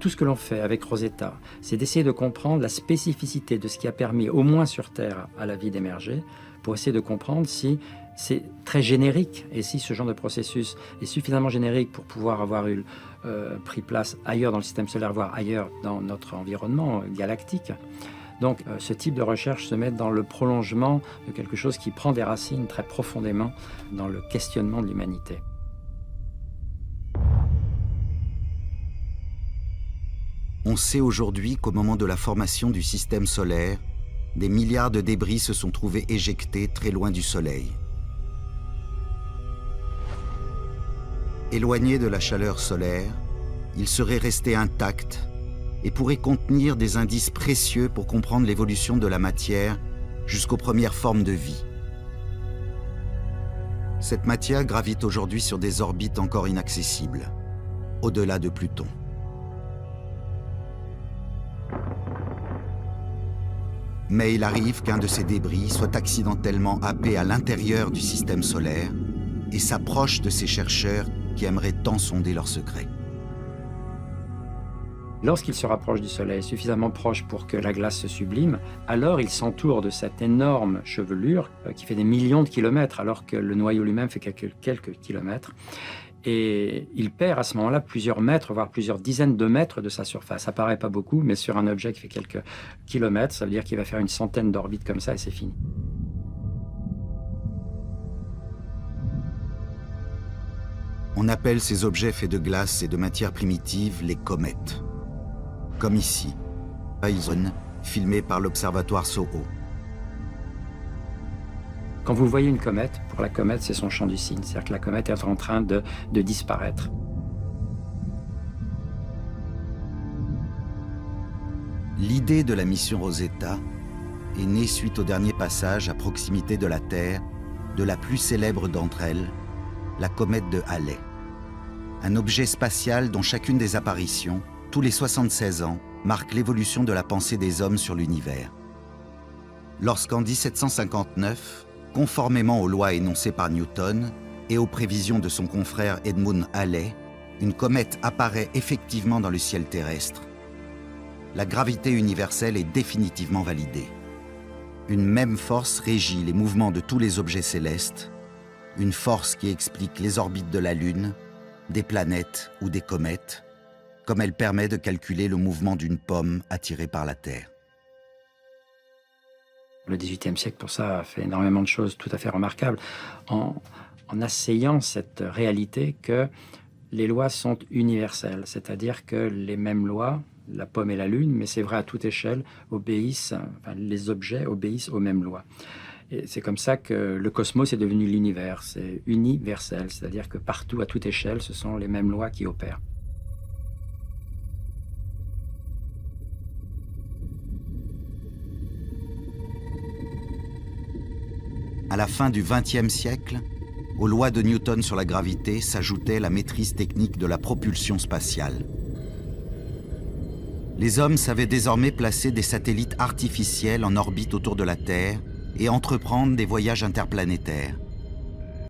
tout ce que l'on fait avec Rosetta, c'est d'essayer de comprendre la spécificité de ce qui a permis, au moins sur Terre, à la vie d'émerger, pour essayer de comprendre si c'est très générique et si ce genre de processus est suffisamment générique pour pouvoir avoir pris place ailleurs dans le système solaire, voire ailleurs dans notre environnement galactique. Donc ce type de recherche se met dans le prolongement de quelque chose qui prend des racines très profondément dans le questionnement de l'humanité. On sait aujourd'hui qu'au moment de la formation du système solaire, des milliards de débris se sont trouvés éjectés très loin du Soleil. Éloignés de la chaleur solaire, ils seraient restés intacts et pourraient contenir des indices précieux pour comprendre l'évolution de la matière jusqu'aux premières formes de vie. Cette matière gravite aujourd'hui sur des orbites encore inaccessibles, au-delà de Pluton. Mais il arrive qu'un de ces débris soit accidentellement happé à l'intérieur du système solaire et s'approche de ces chercheurs qui aimeraient tant sonder leurs secrets. Lorsqu'il se rapproche du Soleil, suffisamment proche pour que la glace se sublime, alors il s'entoure de cette énorme chevelure qui fait des millions de kilomètres, alors que le noyau lui-même fait quelques kilomètres. Et il perd à ce moment-là plusieurs mètres, voire plusieurs dizaines de mètres de sa surface. Ça paraît pas beaucoup, mais sur un objet qui fait quelques kilomètres, ça veut dire qu'il va faire une centaine d'orbites comme ça et c'est fini. On appelle ces objets faits de glace et de matière primitive les comètes. Comme ici, Horizon, filmé par l'observatoire SOHO. Quand vous voyez une comète, pour la comète, c'est son champ du signe. C'est-à-dire que la comète est en train de disparaître. L'idée de la mission Rosetta est née suite au dernier passage à proximité de la Terre de la plus célèbre d'entre elles, la comète de Halley. Un objet spatial dont chacune des apparitions, tous les 76 ans, marque l'évolution de la pensée des hommes sur l'univers. Lorsqu'en 1759, conformément aux lois énoncées par Newton et aux prévisions de son confrère Edmund Halley, une comète apparaît effectivement dans le ciel terrestre, la gravité universelle est définitivement validée. Une même force régit les mouvements de tous les objets célestes, une force qui explique les orbites de la Lune, des planètes ou des comètes, comme elle permet de calculer le mouvement d'une pomme attirée par la Terre. Le XVIIIe siècle, pour ça, a fait énormément de choses tout à fait remarquables en asseyant cette réalité que les lois sont universelles, c'est-à-dire que les mêmes lois, la pomme et la lune, mais c'est vrai à toute échelle, les objets obéissent aux mêmes lois. Et c'est comme ça que le cosmos est devenu l'univers, c'est universel, c'est-à-dire que partout, à toute échelle, ce sont les mêmes lois qui opèrent. À la fin du XXe siècle, aux lois de Newton sur la gravité s'ajoutait la maîtrise technique de la propulsion spatiale. Les hommes savaient désormais placer des satellites artificiels en orbite autour de la Terre et entreprendre des voyages interplanétaires.